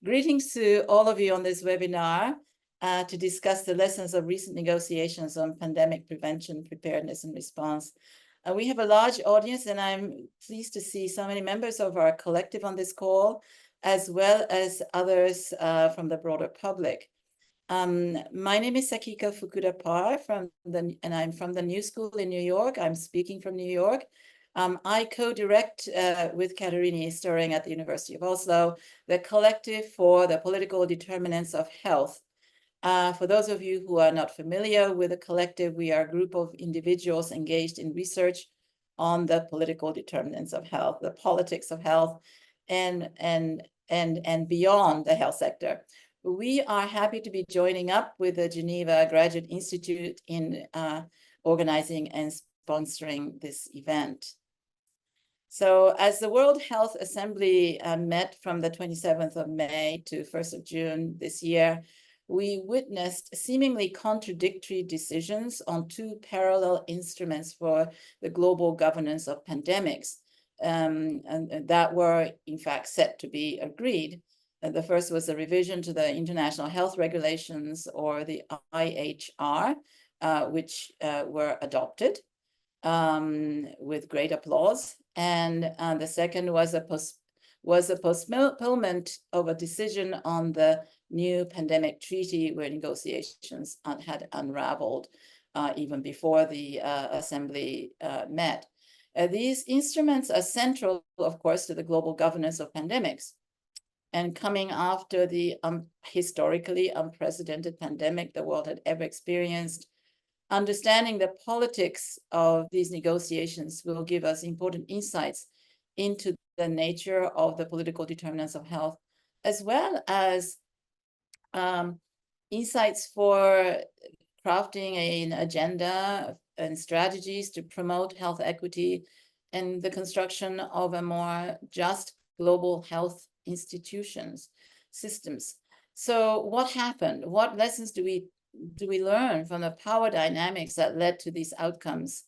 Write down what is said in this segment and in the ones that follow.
Greetings to all of you on this webinar to discuss the lessons of recent negotiations on pandemic prevention, preparedness, and response. We have a large audience, and I'm pleased to see so many members of our collective on this call, as well as others from the broader public. My name is Sakiko Fukuda-Parr, and I'm from the New School in New York. I'm speaking from New York. I co-direct with Katerini Storing at the University of Oslo, the Collective for the Political Determinants of Health. For those of you who are not familiar with the collective, we are a group of individuals engaged in research on the political determinants of health, the politics of health, and beyond the health sector. We are happy to be joining up with the Geneva Graduate Institute in organizing and sponsoring this event. So as the World Health Assembly met from the 27th of May to 1st of June this year, we witnessed seemingly contradictory decisions on two parallel instruments for the global governance of pandemics, and that were in fact set to be agreed. The first was a revision to the International Health Regulations, or the IHR, which were adopted with great applause. And the second was a postponement of a decision on the new pandemic treaty, where negotiations had unraveled even before the assembly met. These instruments are central, of course, to the global governance of pandemics. And coming after the historically unprecedented pandemic the world had ever experienced, understanding the politics of these negotiations will give us important insights into the nature of the political determinants of health, as well as insights for crafting an agenda and strategies to promote health equity and the construction of a more just global health systems. So what happened? What lessons do we learn from the power dynamics that led to these outcomes?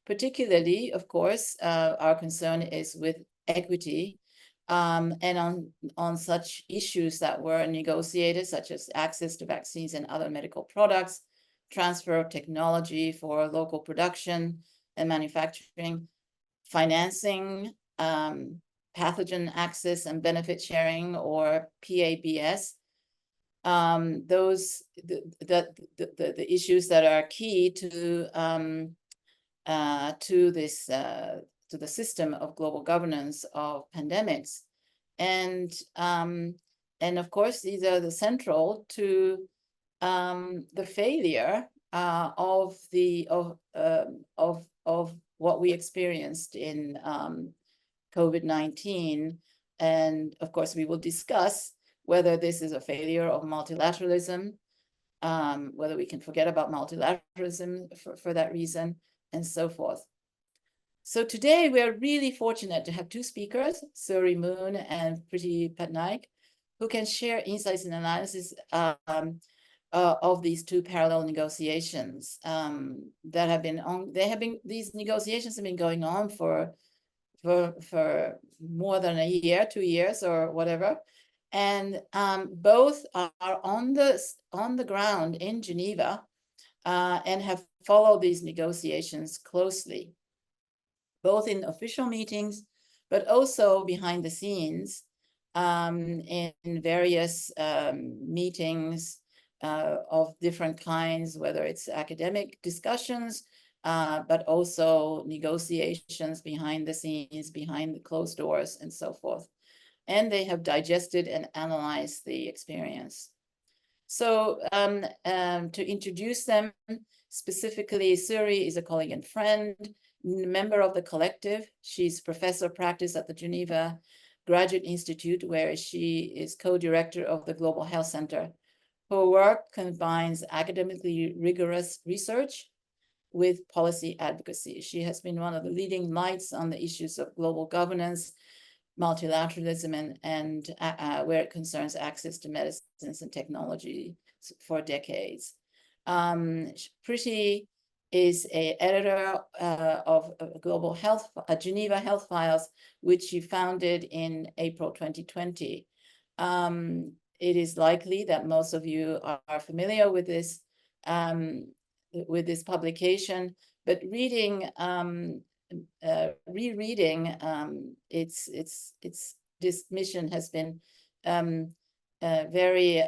Particularly, of course, our concern is with equity and on such issues that were negotiated, such as access to vaccines and other medical products, transfer of technology for local production and manufacturing, financing, pathogen access and benefit sharing, or PABS. Those the issues that are key to the system of global governance of pandemics, and of course these are the central to the failure of what we experienced in COVID-19. And of course, we will discuss whether this is a failure of multilateralism, whether we can forget about multilateralism for that reason, and so forth. So today we are really fortunate to have two speakers, Suerie and Priti Patnaik, who can share insights and analysis of these two parallel negotiations that have been on. These negotiations have been going on for more than a year, 2 years, or whatever, and both are on the ground in Geneva and have followed these negotiations closely, both in official meetings, but also behind the scenes in various meetings of different kinds, whether it's academic discussions, but also negotiations behind the scenes, behind the closed doors, and so forth. And they have digested and analyzed the experience. So to introduce them specifically, Suerie is a colleague and friend, member of the collective. She's professor of practice at the Geneva Graduate Institute, where she is co-director of the Global Health Center. Her work combines academically rigorous research with policy advocacy. She has been one of the leading lights on the issues of global governance, multilateralism, and where it concerns access to medicines and technology for decades. Priti is an editor of Global Health, Geneva Health Files, which she founded in April 2020. It is likely that most of you are familiar with this publication, but reading, rereading this mission has been very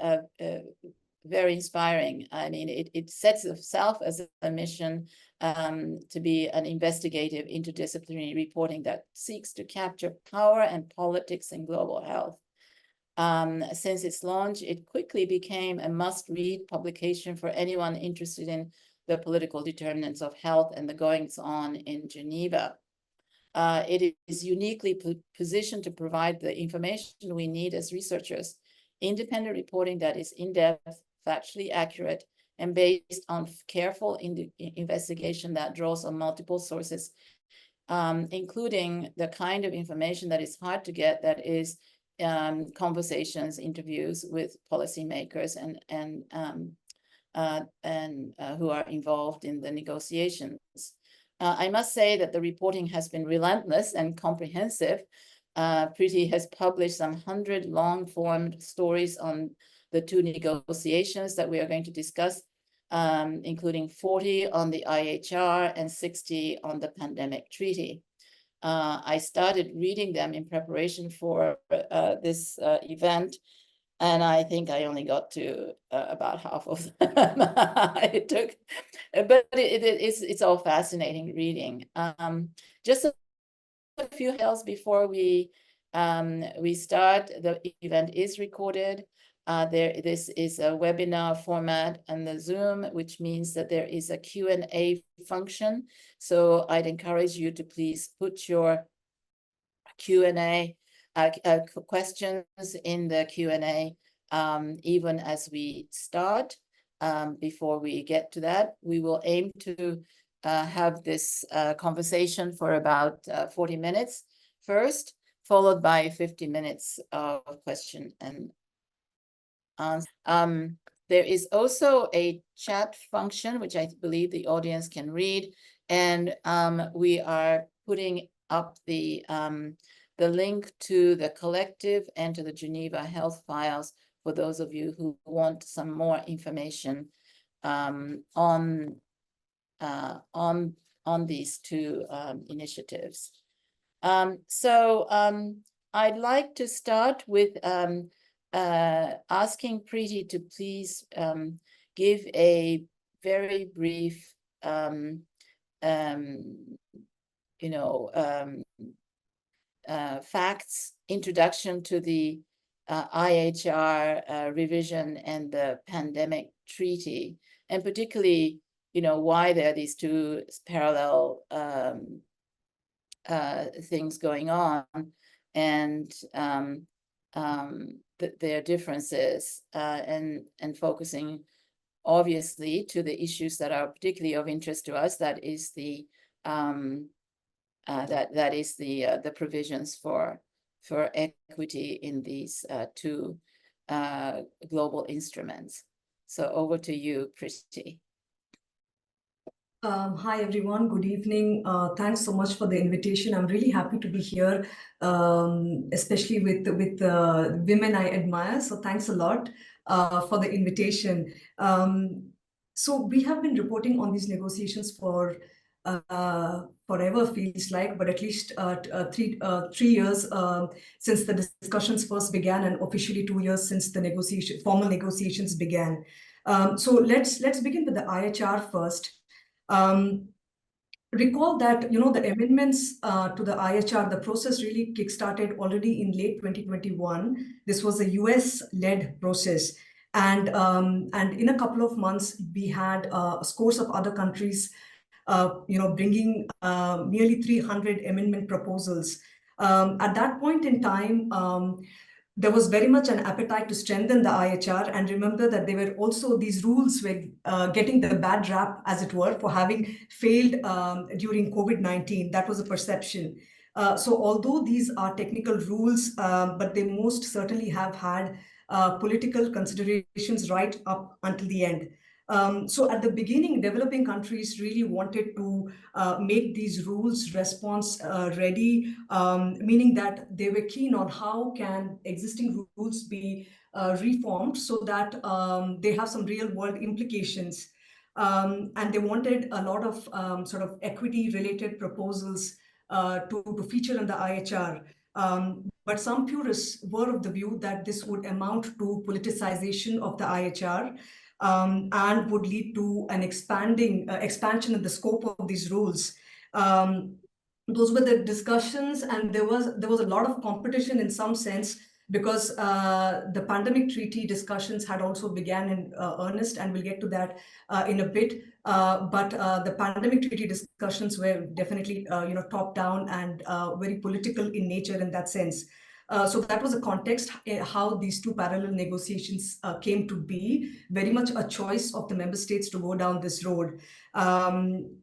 inspiring. I mean, it sets itself as a mission to be an investigative interdisciplinary reporting that seeks to capture power and politics in global health. Since its launch, it quickly became a must-read publication for anyone interested in the political determinants of health and the goings-on in Geneva. It is uniquely positioned to provide the information we need as researchers, independent reporting that is in-depth, factually accurate, and based on careful investigation that draws on multiple sources, including the kind of information that is hard to get, that is conversations, interviews with policymakers and who are involved in the negotiations. I must say that the reporting has been relentless and comprehensive. Priti has published some 100 long-form stories on the 2 negotiations that we are going to discuss, including 40 on the IHR and 60 on the pandemic treaty. I started reading them in preparation for this event, and I think I only got to about half of them. It took, but it's all fascinating reading. Just a few details before we start. The event is recorded. This is a webinar format on the Zoom, which means that there is a Q&A function. So I'd encourage you to please put your Q&A questions in the Q&A even as we start. Before we get to that, we will aim to have this conversation for about 40 minutes first, followed by 50 minutes of question and answer. There is also a chat function, which I believe the audience can read, and we are putting up the link to the collective and to the Geneva Health Files for those of you who want some more information on these 2 initiatives. I'd like to start with asking Priti to please give a very brief, facts introduction to the IHR revision and the pandemic treaty, and particularly, why there are these 2 parallel things going on, and their differences, and focusing obviously to the issues that are particularly of interest to us. That is the the provisions for equity in these 2 global instruments. So over to you, Priti. Hi, everyone. Good evening. Thanks so much for the invitation. I'm really happy to be here, especially with women I admire. So thanks a lot for the invitation. So we have been reporting on these negotiations for forever, feels like, but at least 3 years since the discussions first began, and officially 2 years since the formal negotiations began. So let's begin with the IHR first. Recall that, the amendments to the IHR, the process really kickstarted already in late 2021. This was a US-led process. And in a couple of months, we had scores of other countries, bringing nearly 300 amendment proposals. At that point in time, there was very much an appetite to strengthen the IHR, and remember that these rules were getting the bad rap, as it were, for having failed during COVID-19. That was a perception. So although these are technical rules, but they most certainly have had political considerations right up until the end. So at the beginning, developing countries really wanted to make these rules response ready, meaning that they were keen on how can existing rules be reformed so that they have some real world implications. And they wanted a lot of sort of equity related proposals to feature in the IHR. But some purists were of the view that this would amount to politicization of the IHR, and would lead to an expansion in the scope of these rules. Those were the discussions, and there was a lot of competition in some sense, because the pandemic treaty discussions had also began in earnest, and we'll get to that in a bit. But the pandemic treaty discussions were definitely top down and very political in nature in that sense. So that was a context how these two parallel negotiations came to be, very much a choice of the member states to go down this road.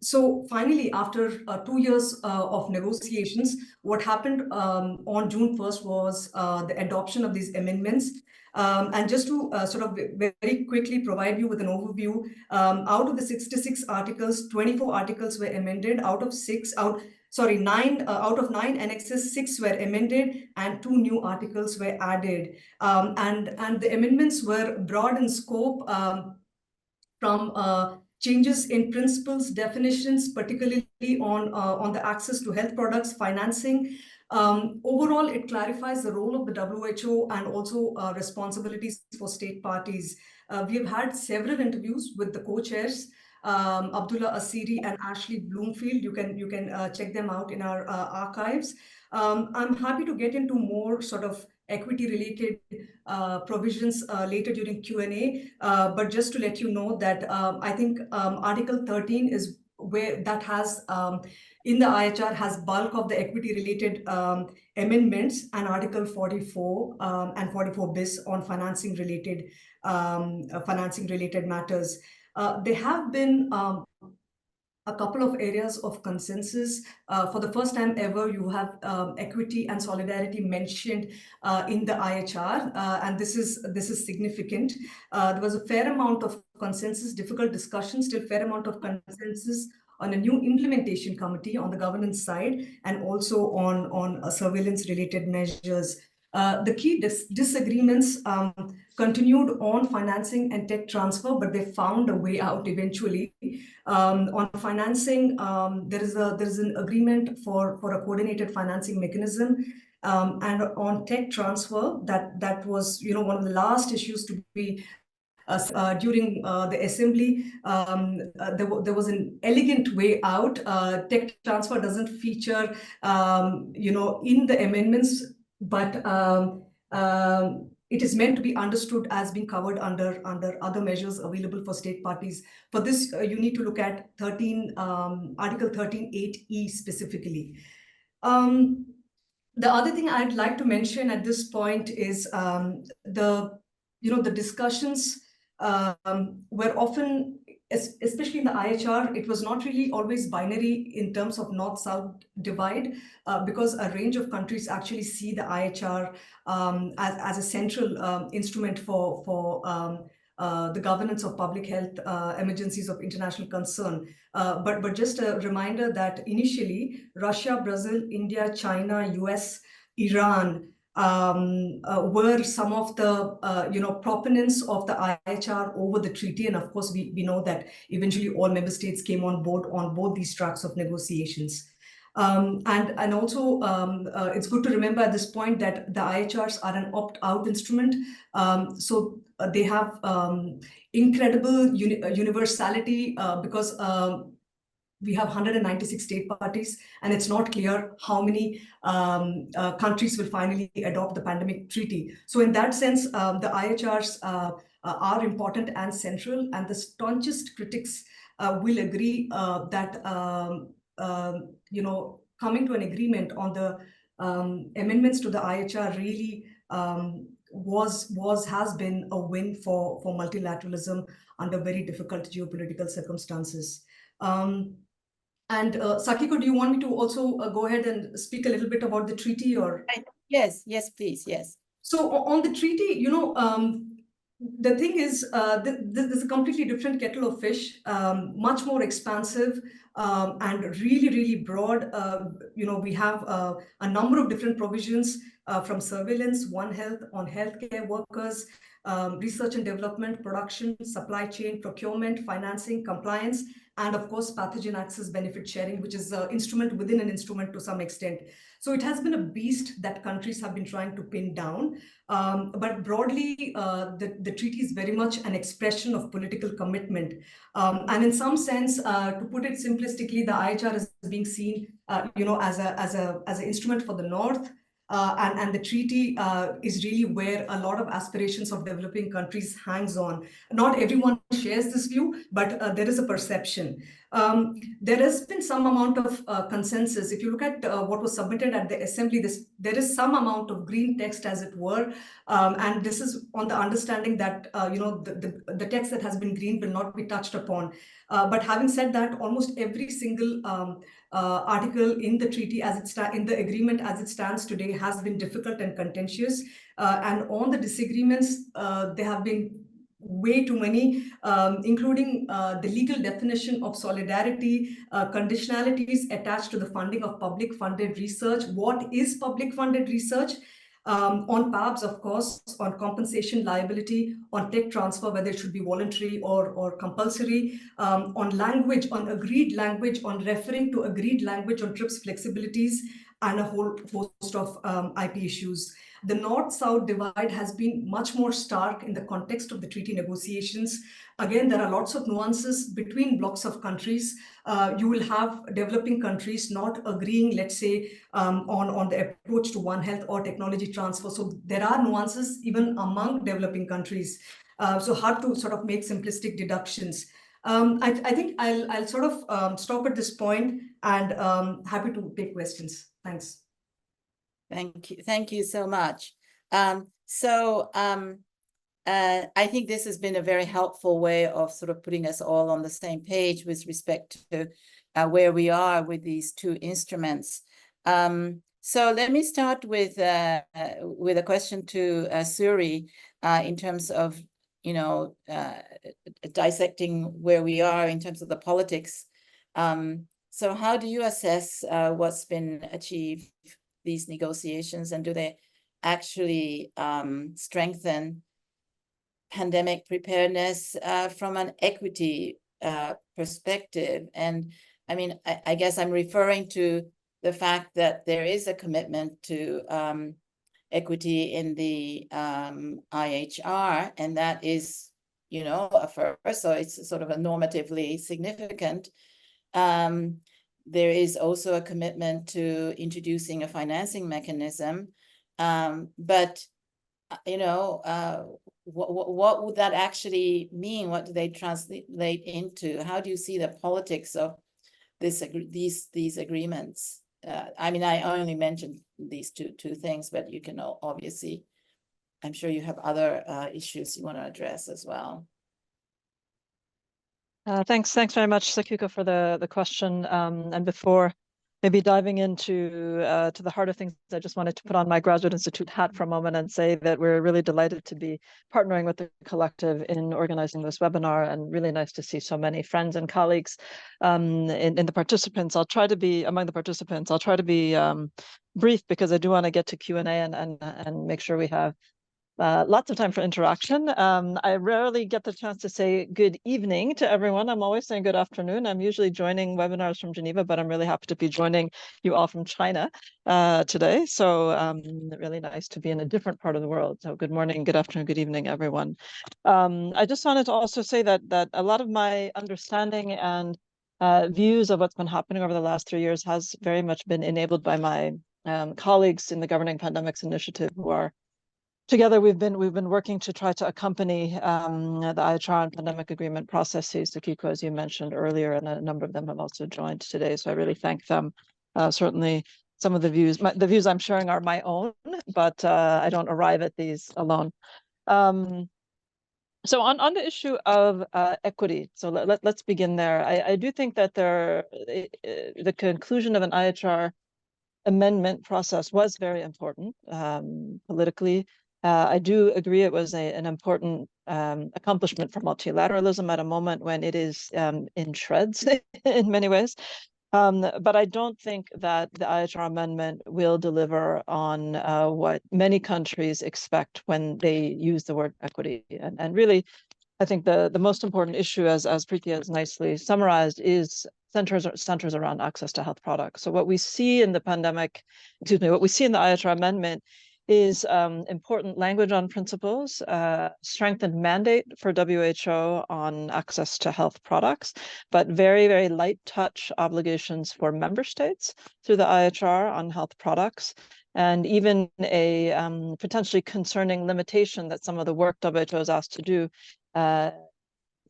So finally, after 2 years of negotiations, what happened on June 1st was the adoption of these amendments. And just to sort of very quickly provide you with an overview, out of the 66 articles, 24 articles were amended. Nine out of 9 annexes, 6 were amended, and 2 new articles were added. And the amendments were broad in scope, from changes in principles, definitions, particularly on the access to health products, financing. Overall, it clarifies the role of the WHO and also responsibilities for state parties. We have had several interviews with the co-chairs, Abdullah Asiri and Ashley Bloomfield. You can check them out in our archives. I'm happy to get into more sort of equity-related provisions later during Q&A. But just to let you know that I think Article 13 is where that has in the IHR has bulk of the equity-related amendments, and Article 44 and 44 bis on financing-related matters. There have been a couple of areas of consensus. For the first time ever, you have equity and solidarity mentioned in the IHR, and this is significant. There was a fair amount of consensus, difficult discussion, still fair amount of consensus on a new implementation committee on the governance side, and also on surveillance-related measures. The key disagreements continued on financing and tech transfer, but they found a way out eventually. On financing, there is an agreement for a coordinated financing mechanism. And on tech transfer, that was one of the last issues to be during the assembly. There was an elegant way out. Tech transfer doesn't feature in the amendments, but it is meant to be understood as being covered under other measures available for state parties. For this, you need to look at Article 13.8e specifically. The other thing I'd like to mention at this point is the discussions were often, especially in the IHR, it was not really always binary in terms of north-south divide, because a range of countries actually see the IHR as a central instrument for the governance of public health emergencies of international concern. But just a reminder that initially, Russia, Brazil, India, China, US, Iran were some of the proponents of the IHR over the treaty. And of course, we know that eventually all member states came on board on both these tracks of negotiations. And also, it's good to remember at this point that the IHRs are an opt-out instrument. So they have incredible universality because we have 196 state parties, and it's not clear how many countries will finally adopt the pandemic treaty. So in that sense, the IHRs are important and central, and the staunchest critics will agree that coming to an agreement on the amendments to the IHR really has been a win for multilateralism under very difficult geopolitical circumstances. And Sakiko, do you want me to also go ahead and speak a little bit about the treaty, or? Yes, please, yes. So on the treaty, the thing is, this is a completely different kettle of fish, much more expansive and really, really broad. We have a number of different provisions from surveillance, One Health on healthcare workers, research and development, production, supply chain, procurement, financing, compliance, and of course, pathogen access benefit sharing, which is an instrument within an instrument to some extent. So it has been a beast that countries have been trying to pin down. But broadly, the treaty is very much an expression of political commitment. And in some sense, to put it simplistically, the IHR is being seen, as an instrument for the North. And the treaty is really where a lot of aspirations of developing countries hangs on. Not everyone shares this view, but there is a perception. There has been some amount of consensus. If you look at what was submitted at the assembly, there is some amount of green text, as it were, and this is on the understanding that the text that has been green will not be touched upon. But having said that, almost every single article in the treaty, in the agreement as it stands today, has been difficult and contentious. And on the disagreements, there have been way too many, including the legal definition of solidarity, conditionalities attached to the funding of public funded research. What is public funded research? On PABs, of course, on compensation liability, on tech transfer, whether it should be voluntary or compulsory, on language, on agreed language, on referring to agreed language, on TRIPS flexibilities, and a whole host of IP issues. The North-South divide has been much more stark in the context of the treaty negotiations. Again, there are lots of nuances between blocks of countries. You will have developing countries not agreeing, let's say, on the approach to One Health or technology transfer. So there are nuances even among developing countries. So hard to sort of make simplistic deductions. I think I'll sort of stop at this point, and happy to take questions. Thanks. Thank you so much. I think this has been a very helpful way of sort of putting us all on the same page with respect to where we are with these two instruments. So let me start with a question to Suerie in terms of, dissecting where we are in terms of the politics. So how do you assess what's been achieved, these negotiations, and do they actually strengthen pandemic preparedness from an equity perspective? And I mean, I guess I'm referring to the fact that there is a commitment to equity in the IHR, and that is, a first, so it's sort of a normatively significant. There is also a commitment to introducing a financing mechanism, but what would that actually mean? What do they translate into? How do you see the politics of these agreements? I mean, I only mentioned these two things, but you can obviously, I'm sure you have other issues you want to address as well. Thanks very much, Sakiko, for the question. And before maybe diving into to the heart of things, I just wanted to put on my Graduate Institute hat for a moment and say that we're really delighted to be partnering with the collective in organizing this webinar, and really nice to see so many friends and colleagues in the participants. I'll try to be among the participants. I'll try to be brief because I do want to get to Q&A and make sure we have lots of time for interaction. I rarely get the chance to say good evening to everyone. I'm always saying good afternoon. I'm usually joining webinars from Geneva, but I'm really happy to be joining you all from China today. So really nice to be in a different part of the world. So good morning, good afternoon, good evening, everyone. I just wanted to also say that a lot of my understanding and views of what's been happening over the last 3 years has very much been enabled by my colleagues in the Governing Pandemics Initiative, who are together. We've been working to try to accompany the IHR and pandemic agreement processes, Sakiko, as you mentioned earlier, and a number of them have also joined today. So I really thank them. Certainly, some of the views I'm sharing are my own, but I don't arrive at these alone. So on the issue of equity, so let's begin there. I do think that the conclusion of an IHR amendment process was very important politically. I do agree it was an important accomplishment for multilateralism at a moment when it is in shreds in many ways. But I don't think that the IHR amendment will deliver on what many countries expect when they use the word equity. And really, I think the most important issue, as Priti has nicely summarized, is centers around access to health products. So what we see in the what we see in the IHR amendment is important language on principles, strengthened mandate for WHO on access to health products, but very, very light touch obligations for member states through the IHR on health products, and even a potentially concerning limitation that some of the work WHO is asked to do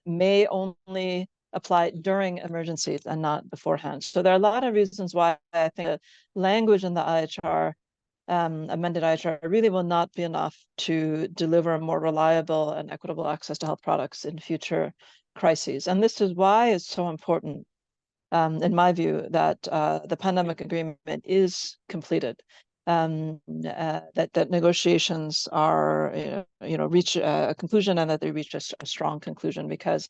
may only apply during emergencies and not beforehand. So there are a lot of reasons why I think the language in the IHR amended IHR really will not be enough to deliver more reliable and equitable access to health products in future crises. And this is why it's so important, in my view, that the pandemic agreement is completed, that negotiations are, reach a conclusion, and that they reach a strong conclusion. Because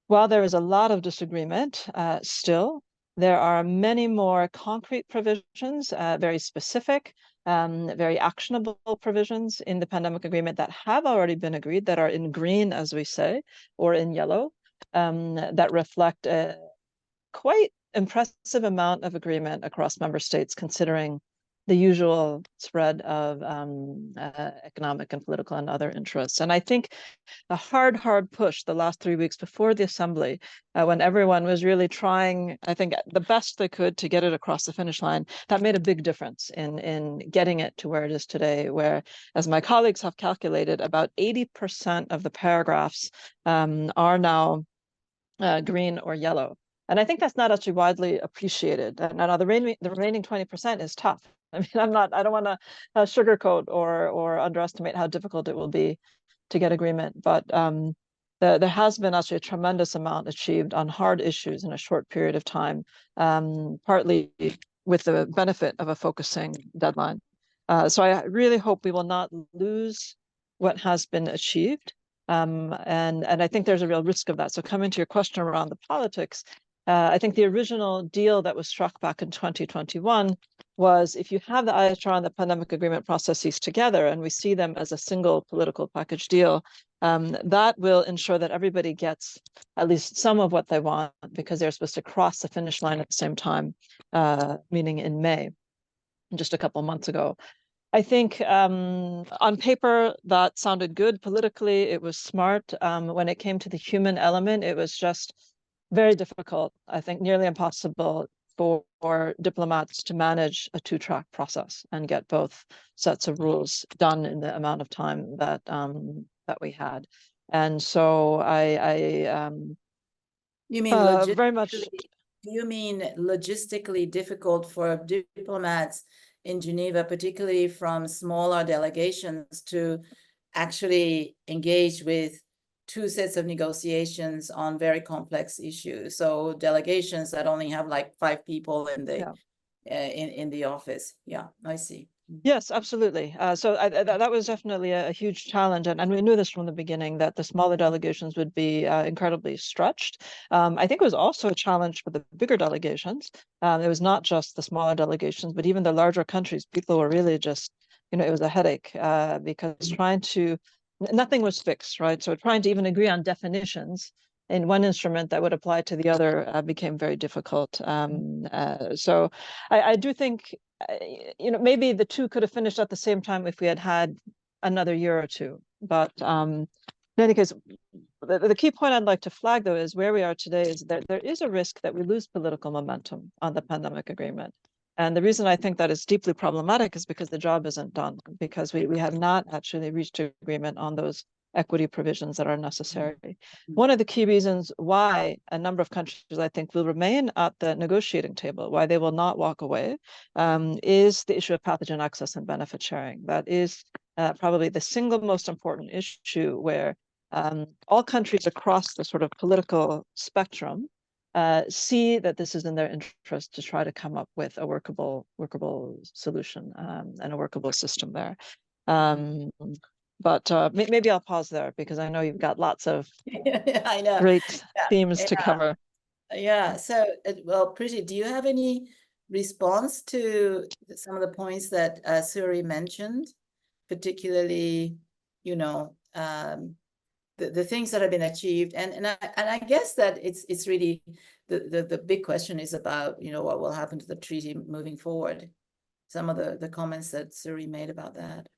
while there is a lot of disagreement still, there are many more concrete provisions, very specific, very actionable provisions in the pandemic agreement that have already been agreed, that are in green, as we say, or in yellow, that reflect a quite impressive amount of agreement across member states, considering the usual spread of economic and political and other interests. And I think a hard push the last 3 weeks before the assembly, when everyone was really trying, I think, the best they could to get it across the finish line, that made a big difference in getting it to where it is today, where, as my colleagues have calculated, about 80% of the paragraphs are now green or yellow. And I think that's not actually widely appreciated. Now the remaining 20% is tough. I mean, I don't want to sugarcoat or underestimate how difficult it will be to get agreement, but there has been actually a tremendous amount achieved on hard issues in a short period of time, partly with the benefit of a focusing deadline. So I really hope we will not lose what has been achieved. And I think there's a real risk of that. So coming to your question around the politics, I think the original deal that was struck back in 2021 was, if you have the IHR and the pandemic agreement processes together, and we see them as a single political package deal, that will ensure that everybody gets at least some of what they want, because they're supposed to cross the finish line at the same time, meaning in May, just a couple of months ago. I think on paper that sounded good. Politically, it was smart. When it came to the human element, it was just very difficult, I think nearly impossible for diplomats to manage a two-track process and get both sets of rules done in the amount of time that we had. And so You mean very much. You mean logistically difficult for diplomats in Geneva, particularly from smaller delegations, to actually engage with two sets of negotiations on very complex issues? So delegations that only have like 5 people in the in the office. Yeah, I see. Yes, absolutely. So that was definitely a huge challenge, and we knew this from the beginning, that the smaller delegations would be incredibly stretched. I think it was also a challenge for the bigger delegations. It was not just the smaller delegations, but even the larger countries. People were really just, it was a headache because nothing was fixed, right? So trying to even agree on definitions in one instrument that would apply to the other became very difficult. So I do think, maybe the two could have finished at the same time if we had another year or two. But in any case, the key point I'd like to flag, though, is where we are today is that there is a risk that we lose political momentum on the pandemic agreement. And the reason I think that is deeply problematic is because the job isn't done, because we have not actually reached agreement on those equity provisions that are necessary. One of the key reasons why a number of countries, I think, will remain at the negotiating table, why they will not walk away, is the issue of pathogen access and benefit sharing. That is probably the single most important issue, where all countries across the sort of political spectrum see that this is in their interest to try to come up with a workable solution and a workable system there. But maybe I'll pause there because I know you've got lots of I know. great themes to Yeah. cover. Yeah. So, well, Priti, do you have any response to some of the points that Suerie mentioned, particularly, you know, the things that have been achieved, and I guess that it's really the big question is about, you know, what will happen to the treaty moving forward. Some of the comments that Suerie made about that.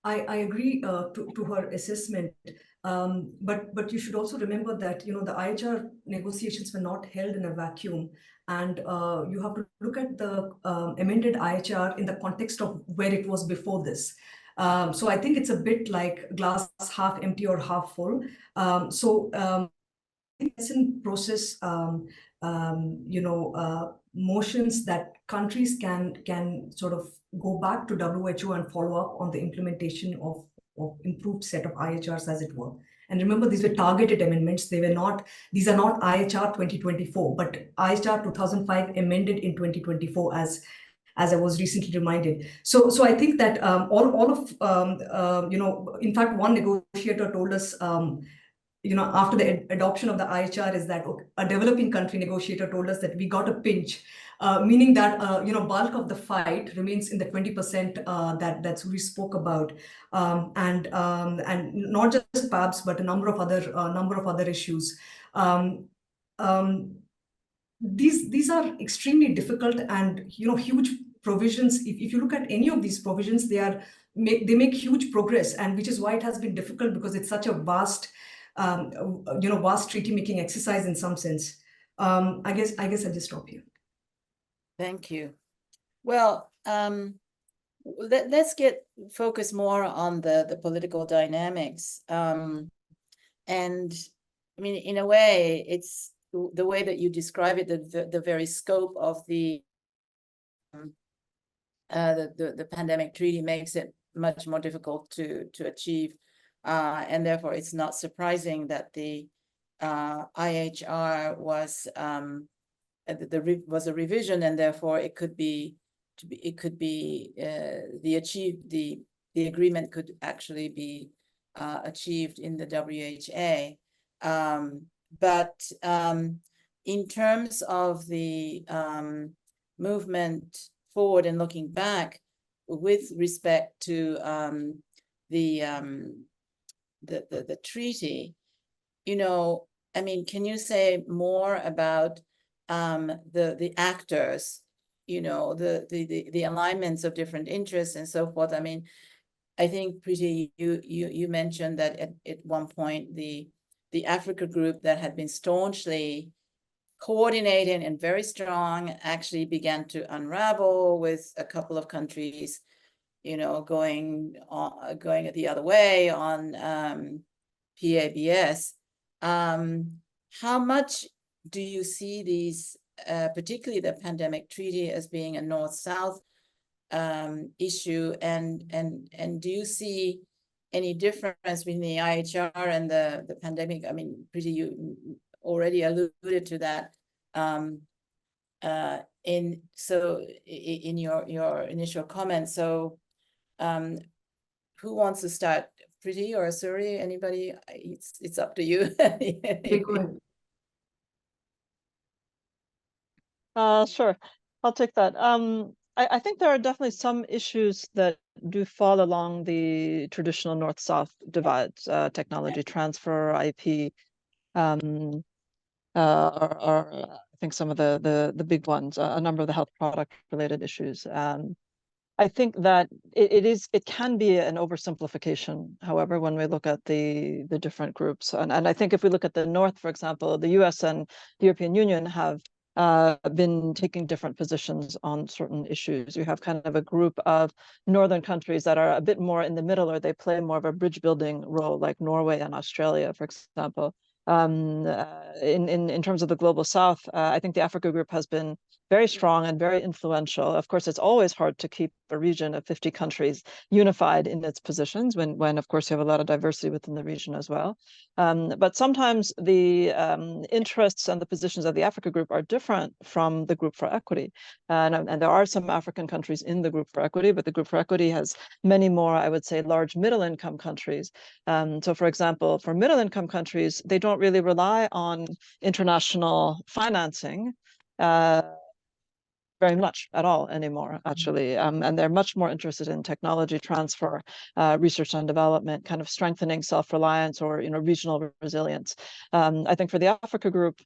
I agree to her assessment, but you should also remember that, you know, the IHR negotiations were not held in a vacuum, and you have to look at the amended IHR in the context of where it was before this. So I think it's a bit like glass half empty or half full. In process, motions that countries can sort of go back to WHO and follow up on the implementation of improved set of IHRs, as it were. And remember, these were targeted amendments. They were not, these are not IHR 2024, but IHR 2005 amended in 2024, as I was recently reminded. So I think that in fact, one negotiator told us, after the adoption of the IHR, is that a developing country negotiator told us that we got a pinch, meaning that bulk of the fight remains in the 20% that Suerie spoke about, and not just PABs, but a number of other issues. These are extremely difficult and huge provisions. If you look at any of these provisions, they make huge progress, and which is why it has been difficult, because it's such a vast treaty making exercise in some sense. I guess I'll just stop here. Thank you. Well, let's get focused more on the political dynamics. And I mean, in a way, it's the way that you describe it, the very scope of the pandemic treaty makes it much more difficult to achieve. And therefore, it's not surprising that the IHR was a revision, and therefore it could be the agreement could actually be achieved in the WHA. But in terms of the movement forward and looking back with respect to the treaty, I mean, can you say more about the actors, the alignments of different interests and so forth? I mean, I think, Priti, you mentioned that at one point the Africa group that had been staunchly coordinated and very strong actually began to unravel, with a couple of countries going the other way on PABS. How much do you see these, particularly the pandemic treaty, as being a North-South issue, and do you see any difference between the IHR and the pandemic? I mean, Priti, you already alluded to that in your initial comments. So who wants to start? Priti or Suerie? Anybody? It's up to you. Okay, go ahead. Sure, I'll take that. I think there are definitely some issues that do fall along the traditional North-South divides. Technology transfer, IP, are I think some of the big ones. A number of the health product related issues. I think that it can be an oversimplification, however, when we look at the different groups. And I think if we look at the North, for example, the US and the European Union have been taking different positions on certain issues. You have kind of a group of northern countries that are a bit more in the middle, or they play more of a bridge building role, like Norway and Australia, for example. In terms of the Global South, I think the Africa Group has been very strong and very influential. Of course, it's always hard to keep a region of 50 countries unified in its positions when of course, you have a lot of diversity within the region as well. But sometimes the interests and the positions of the Africa Group are different from the Group for Equity. And there are some African countries in the Group for Equity, but the Group for Equity has many more, I would say, large middle-income countries. So for example, for middle-income countries, they don't really rely on international financing very much at all anymore, actually. And they're much more interested in technology transfer, research and development, kind of strengthening self-reliance or regional resilience. I think for the Africa Group,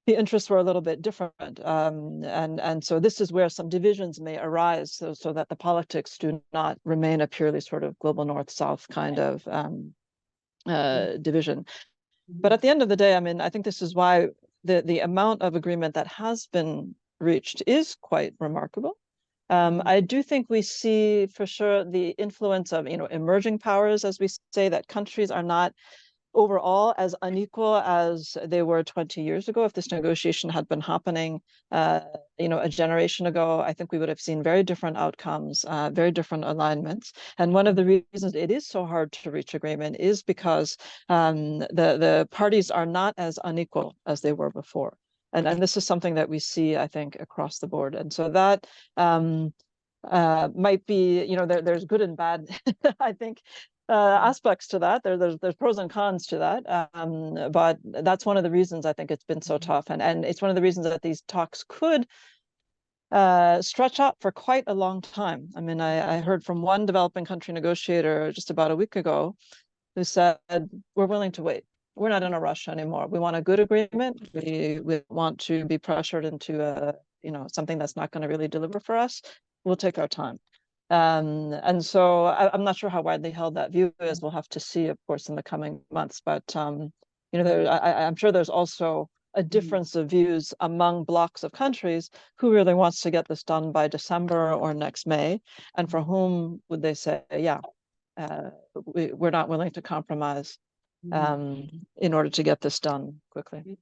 the interests were a little bit different. And so this is where some divisions may arise so that the politics do not remain a purely sort of global north-south kind of division. But at the end of the day, I mean, I think this is why the amount of agreement that has been reached is quite remarkable. I do think we see for sure the influence of emerging powers, as we say, that countries are not overall as unequal as they were 20 years ago. If this negotiation had been happening, a generation ago, I think we would have seen very different outcomes, very different alignments. And one of the reasons it is so hard to reach agreement is because the parties are not as unequal as they were before. And this is something that we see, I think, across the board. And so that might be, there's good and bad, I think, aspects to that. There's pros and cons to that. But that's one of the reasons I think it's been so tough. And it's one of the reasons that these talks could stretch out for quite a long time. I mean, I heard from one developing country negotiator just about a week ago who said, we're willing to wait. We're not in a rush anymore. We want a good agreement. We want to be pressured into something that's not going to really deliver for us. We'll take our time. And so I'm not sure how widely held that view is. We'll have to see, of course, in the coming months. But I'm sure there's also a difference of views among blocks of countries who really wants to get this done by December or next May, and for whom would they say, yeah, we're not willing to compromise in order to get this done quickly.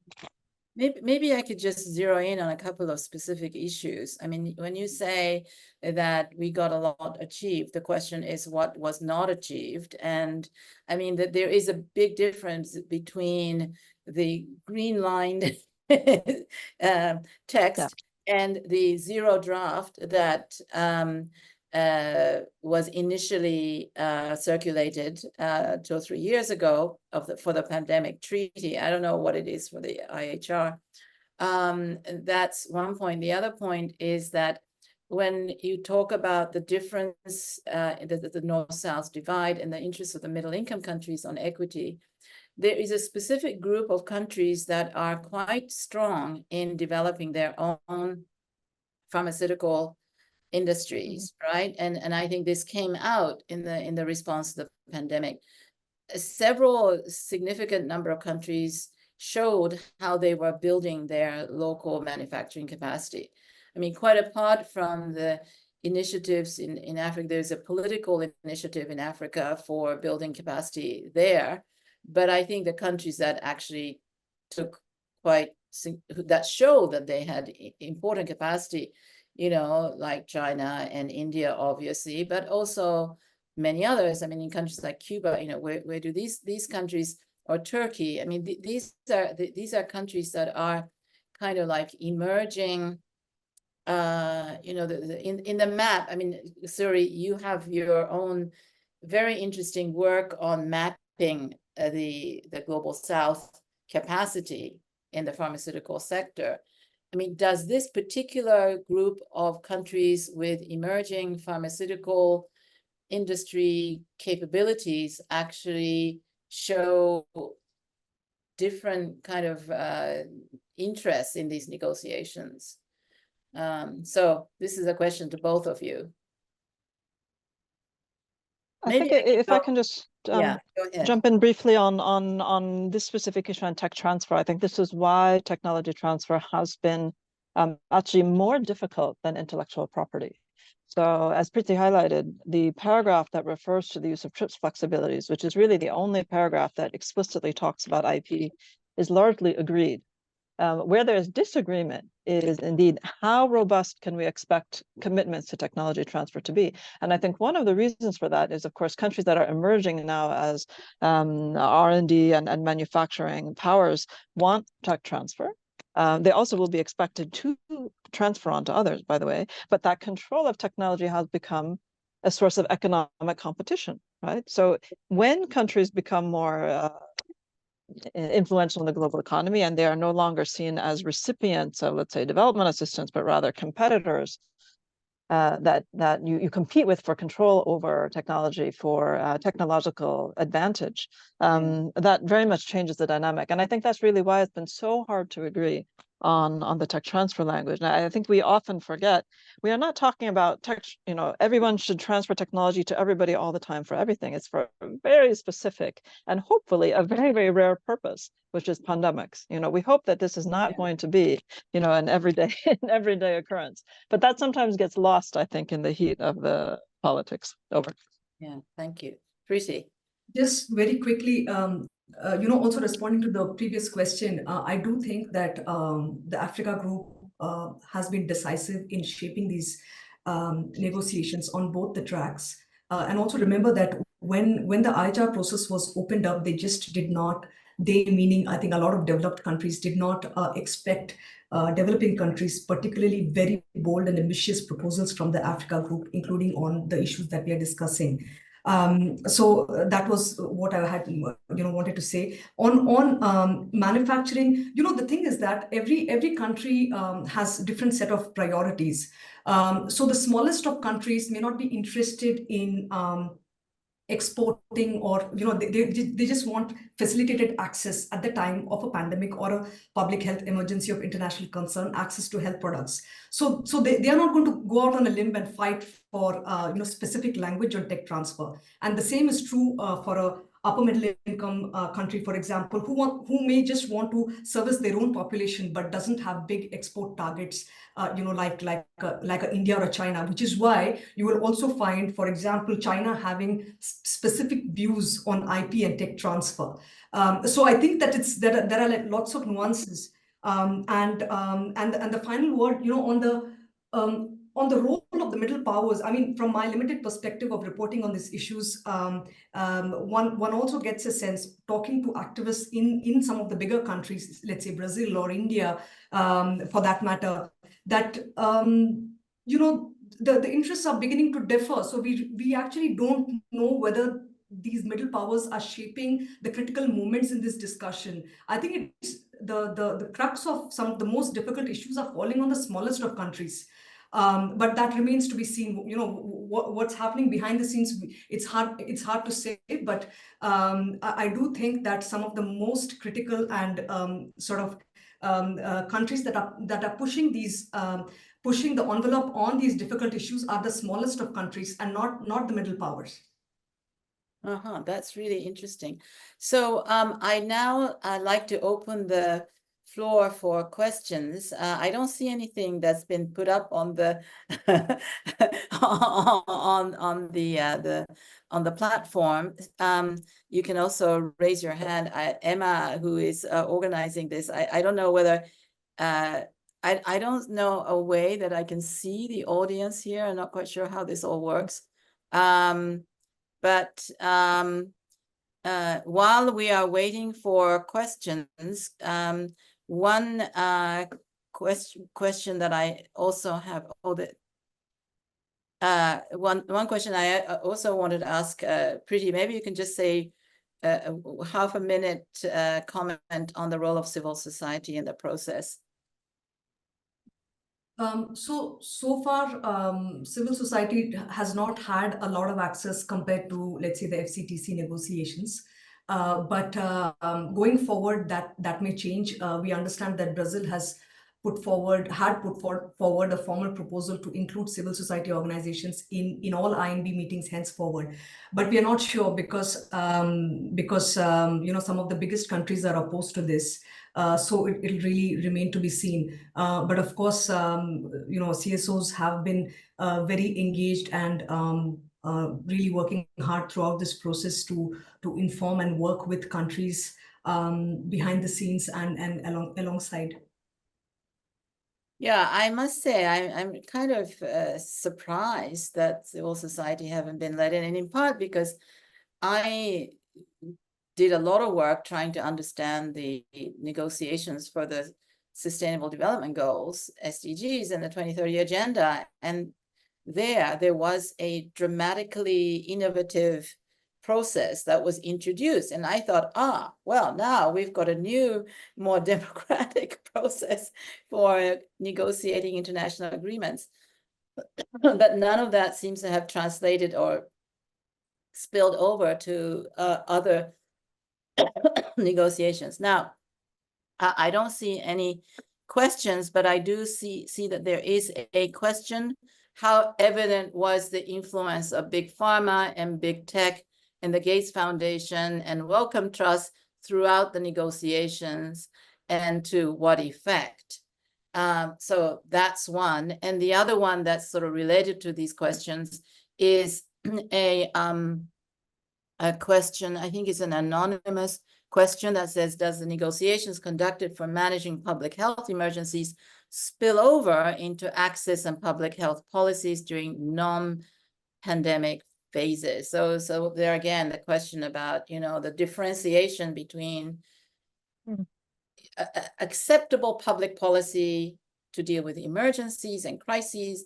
Maybe I could just zero in on a couple of specific issues. I mean, when you say that we got a lot achieved, the question is what was not achieved. And I mean, that there is a big difference between the green line text and the zero draft that was initially circulated 2 or 3 years ago for the pandemic treaty. I don't know what it is for the IHR. That's one point. The other point is that when you talk about the difference, the North-South divide and the interests of the middle-income countries on equity, there is a specific group of countries that are quite strong in developing their own pharmaceutical industries, right? And I think this came out in the response to the pandemic. Several significant number of countries showed how they were building their local manufacturing capacity. I mean, quite apart from the initiatives in Africa, there's a political initiative in Africa for building capacity there. But I think the countries that actually that showed that they had important capacity, like China and India, obviously, but also many others. I mean, in countries like Cuba, where do these countries, or Turkey? I mean, these are countries that are kind of like emerging. In the map. I mean, Suerie, you have your own very interesting work on mapping the Global South capacity in the pharmaceutical sector. I mean, does this particular group of countries with emerging pharmaceutical industry capabilities actually show different kind of interests in these negotiations? So this is a question to both of you. I think if I can just jump in briefly on this specific issue on tech transfer. I think this is why technology transfer has been actually more difficult than intellectual property. So as Priti highlighted, the paragraph that refers to the use of TRIPS flexibilities, which is really the only paragraph that explicitly talks about IP, is largely agreed. Where there is disagreement is indeed how robust can we expect commitments to technology transfer to be? And I think one of the reasons for that is, of course, countries that are emerging now as R&D and manufacturing powers want tech transfer. They also will be expected to transfer on to others, by the way, but that control of technology has become a source of economic competition, right? So when countries become more influential in the global economy, and they are no longer seen as recipients of, let's say, development assistance, but rather competitors that you compete with for control over technology, for technological advantage. That very much changes the dynamic. And I think that's really why it's been so hard to agree on the tech transfer language. And I think we often forget, we are not talking about tech, everyone should transfer technology to everybody all the time for everything. It's for a very specific and hopefully a very, very rare purpose, which is pandemics. We hope that this is not going to be, an everyday occurrence. But that sometimes gets lost, I think, in the heat of the politics. Over. Yeah, thank you. Priti. Just very quickly, also responding to the previous question, I do think that the Africa Group has been decisive in shaping these negotiations on both the tracks. And also remember that when the IHR process was opened up, they just did not, meaning I think a lot of developed countries did not expect developing countries, particularly very bold and ambitious proposals from the Africa Group, including on the issues that we are discussing. So that was what I had, wanted to say on manufacturing. The thing is that every country has different set of priorities. So the smallest of countries may not be interested in exporting, or they just want facilitated access at the time of a pandemic or a public health emergency of international concern, access to health products. So they are not going to go out on a limb and fight for specific language on tech transfer. And the same is true for a upper middle income country, for example, who may just want to service their own population but doesn't have big export targets, like a India or a China, which is why you will also find, for example, China having specific views on IP and tech transfer. So I think that there are lots of nuances, and the final word, on the role of the middle powers. I mean, from my limited perspective of reporting on these issues, one also gets a sense, talking to activists in some of the bigger countries, let's say Brazil or India, for that matter, that the interests are beginning to differ. So we actually don't know whether these middle powers are shaping the critical moments in this discussion. I think it's the crux of some of the most difficult issues are falling on the smallest of countries. But that remains to be seen. What's happening behind the scenes, it's hard to say, but I do think that some of the most critical and countries that are pushing the envelope on these difficult issues are the smallest of countries, and not the middle powers. That's really interesting. So I now like to open the floor for questions. I don't see anything that's been put up on the on the platform. You can also raise your hand. Emma, who is organizing this, I don't know whether I don't know a way that I can see the audience here. I'm not quite sure how this all works. But while we are waiting for questions, one question that I also have, one question I also wanted to ask Priti, maybe you can just say half a minute comment on the role of civil society in the process. So far, civil society has not had a lot of access compared to, let's say, the FCTC negotiations. But going forward, that may change. We understand that Brazil had put forward a formal proposal to include civil society organizations in all INB meetings henceforward. But we are not sure because some of the biggest countries are opposed to this. So it'll really remain to be seen. But of course, CSOs have been very engaged and really working hard throughout this process to inform and work with countries behind the scenes and alongside. Yeah, I must say I'm kind of surprised that civil society haven't been let in, and in part because I did a lot of work trying to understand the negotiations for the Sustainable Development Goals, SDGs, and the 2030 Agenda, and there was a dramatically innovative process that was introduced. And I thought, well, now we've got a new, more democratic process for negotiating international agreements. But none of that seems to have translated or spilled over to other negotiations. Now, I don't see any questions, but I do see that there is a question. How evident was the influence of big pharma and big tech and the Gates Foundation and Wellcome Trust throughout the negotiations, and to what effect? So that's one. And the other one that's sort of related to these questions is a question, I think it's an anonymous question that says, does the negotiations conducted for managing public health emergencies spill over into access and public health policies during non-pandemic phases? So there again, the question about, the differentiation between acceptable public policy to deal with emergencies and crises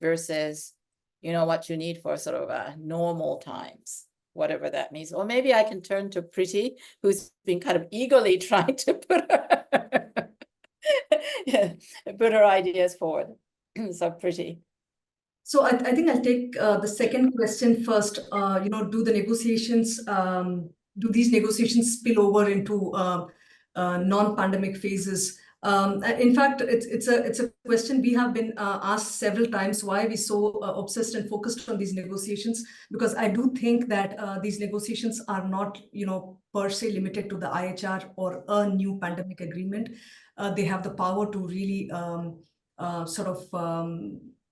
versus, what you need for sort of normal times, whatever that means. Or maybe I can turn to Priti, who's been kind of eagerly trying to put her ideas forward. So Priti. So I think I'll take the second question first. Do these negotiations spill over into non-pandemic phases? In fact, it's a question we have been asked several times, why are we so obsessed and focused on these negotiations? Because I do think that these negotiations are not, per se limited to the IHR or a new pandemic agreement. They have the power to really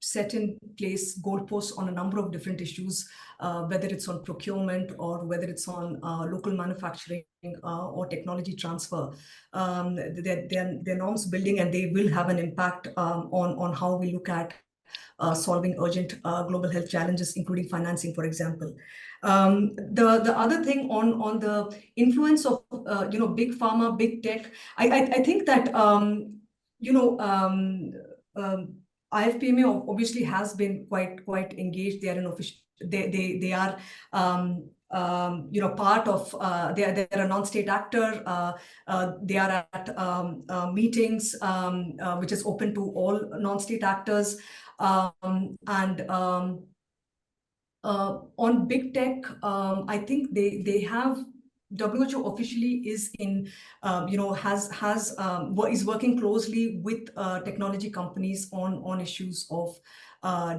set in place goalposts on a number of different issues, whether it's on procurement or whether it's on local manufacturing or technology transfer. They're norms building, and they will have an impact on how we look at solving urgent global health challenges, including financing, for example. The other thing on the influence of big pharma, big tech, I think that IFPMA obviously has been quite engaged. They are an official. They are part of. They're a non-state actor. They are at meetings, which is open to all non-state actors. On big tech, I think they have. WHO officially is in, is working closely with technology companies on issues of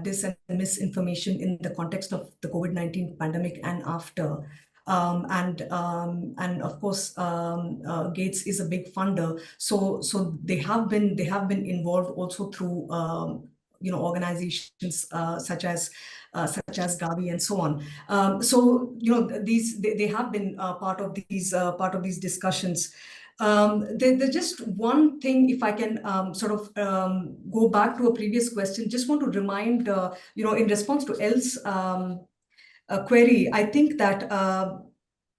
dis and misinformation in the context of the COVID-19 pandemic and after. And of course, Gates is a big funder, so they have been involved also through organizations such as Gavi and so on. So they have been part of these discussions. There's just one thing, if I can go back to a previous question, just want to remind, in response to Elle's query, I think that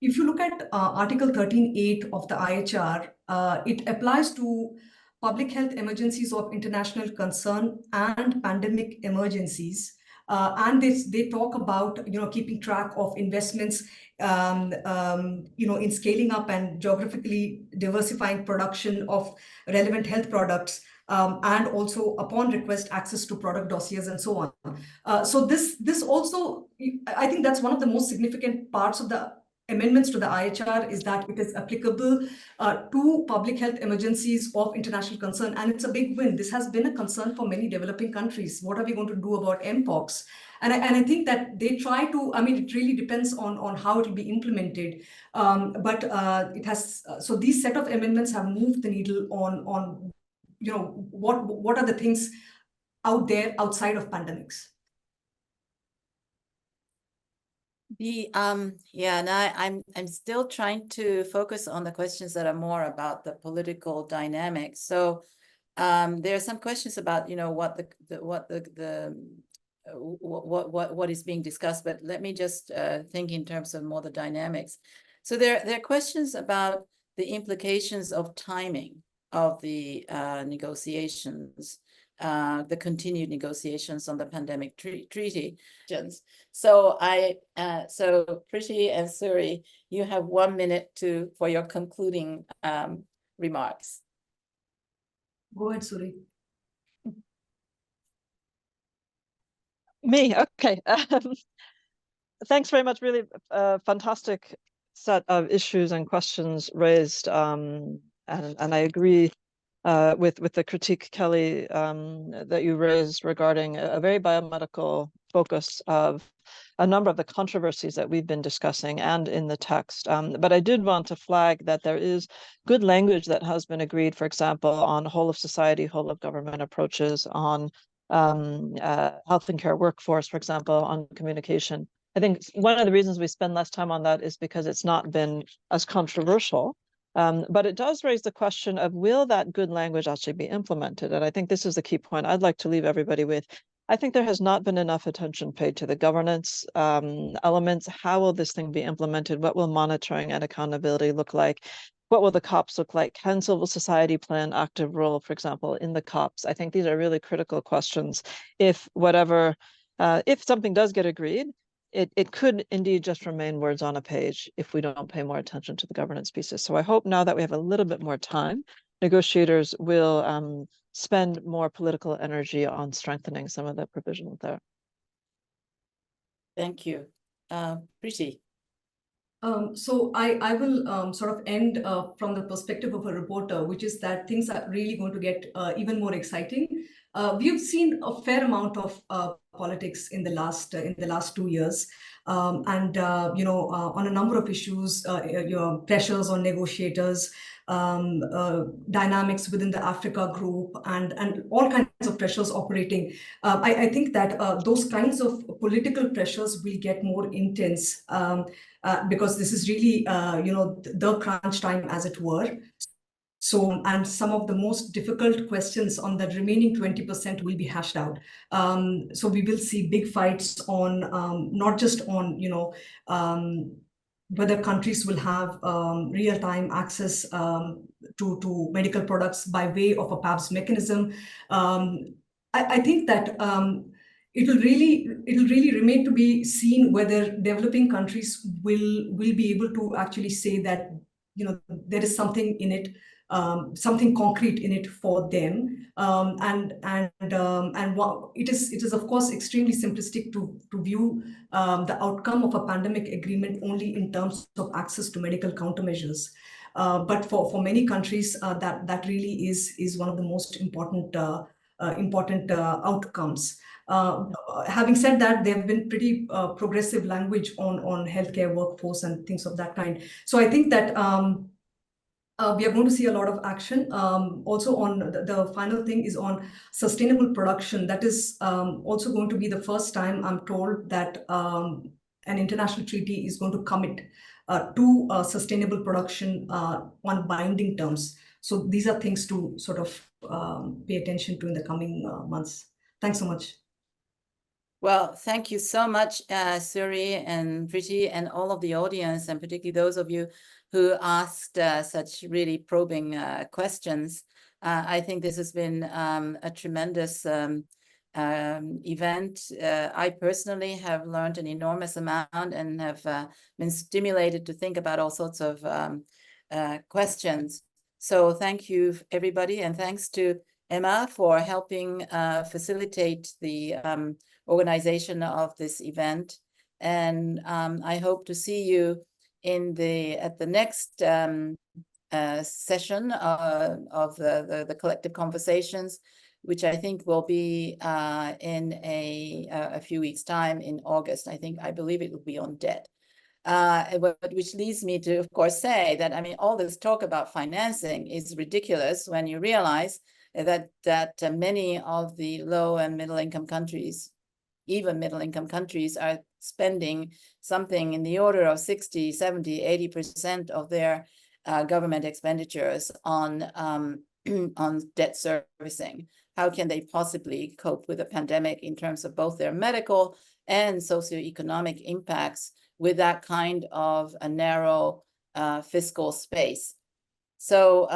if you look at Article 13.8 of the IHR, it applies to public health emergencies of international concern and pandemic emergencies. And they talk about keeping track of investments in scaling up and geographically diversifying production of relevant health products, and also upon request access to product dossiers and so on. So this also, I think that's one of the most significant parts of the amendments to the IHR, is that it is applicable to public health emergencies of international concern. And it's a big win. This has been a concern for many developing countries. What are we going to do about MPOX? And I think that they try to, it really depends on how it will be implemented. But it has, so these set of amendments have moved the needle on what are the things out there outside of pandemics. Yeah, and I'm still trying to focus on the questions that are more about the political dynamics. So there are some questions about, you know, what is being discussed, but let me just think in terms of more the dynamics. So there are questions about the implications of timing of the negotiations, the continued negotiations on the pandemic treaty. So so Priti and Suerie, you have 1 minute for your concluding remarks. Go ahead, Suerie. Me, okay. Thanks very much. Really fantastic set of issues and questions raised. And I agree with the critique, Kelly, that you raised regarding a very biomedical focus of a number of the controversies that we've been discussing and in the text. But I did want to flag that there is good language that has been agreed, for example, on whole of society, whole of government approaches, on health and care workforce, for example, on communication. I think one of the reasons we spend less time on that is because it's not been as controversial. But it does raise the question of, will that good language actually be implemented? And I think this is the key point I'd like to leave everybody with. I think there has not been enough attention paid to the governance elements. How will this thing be implemented? What will monitoring and accountability look like? What will the COPs look like? Can civil society play an active role, for example, in the COPs? I think these are really critical questions. If something does get agreed, it could indeed just remain words on a page if we don't pay more attention to the governance pieces. So I hope now that we have a little bit more time, negotiators will spend more political energy on strengthening some of the provisions there. Thank you. Priti. So I will sort of end from the perspective of a reporter, which is that things are really going to get even more exciting. We've seen a fair amount of politics in the last 2 years, and on a number of issues, pressures on negotiators, dynamics within the Africa group, and all kinds of pressures operating. I think that those kinds of political pressures will get more intense because this is really the crunch time, as it were. So, and some of the most difficult questions on the remaining 20% will be hashed out. So we will see big fights on not just on whether countries will have real-time access to medical products by way of a PABS mechanism. I think that it'll really remain to be seen whether developing countries will be able to actually say that there is something in it, something concrete in it for them, it is of course extremely simplistic to view the outcome of a pandemic agreement only in terms of access to medical countermeasures. But for many countries, that really is one of the most important outcomes. Having said that, there have been pretty progressive language on healthcare workforce and things of that kind. So I think that we are going to see a lot of action. Also, on the final thing is on sustainable production. That is also going to be the first time, I'm told, that an international treaty is going to commit to sustainable production on binding terms. So these are things to sort of pay attention to in the coming months. Thanks so much. Well, thank you so much, Suerie and Priti, and all of the audience, and particularly those of you who asked such really probing questions. I think this has been a tremendous event. I personally have learned an enormous amount and have been stimulated to think about all sorts of questions. So thank you, everybody, and thanks to Emma for helping facilitate the organization of this event. And I hope to see you at the next session of the collective conversations, which I think will be in a few weeks' time in August. I believe it will be on debt. Which leads me to, of course, say that, I mean, all this talk about financing is ridiculous when you realize that many of the low and middle income countries, even middle income countries, are spending something in the order of 60, 70, 80% of their government expenditures on on debt servicing. How can they possibly cope with a pandemic in terms of both their medical and socioeconomic impacts with that kind of a narrow fiscal space? So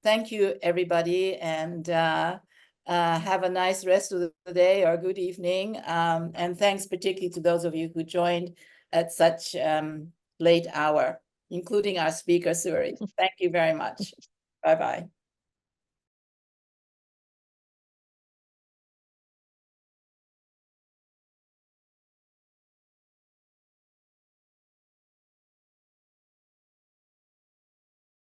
thank you, everybody, and have a nice rest of the day or good evening. And thanks particularly to those of you who joined at such late hour, including our speaker, Suerie. Thank you very much. Bye-bye.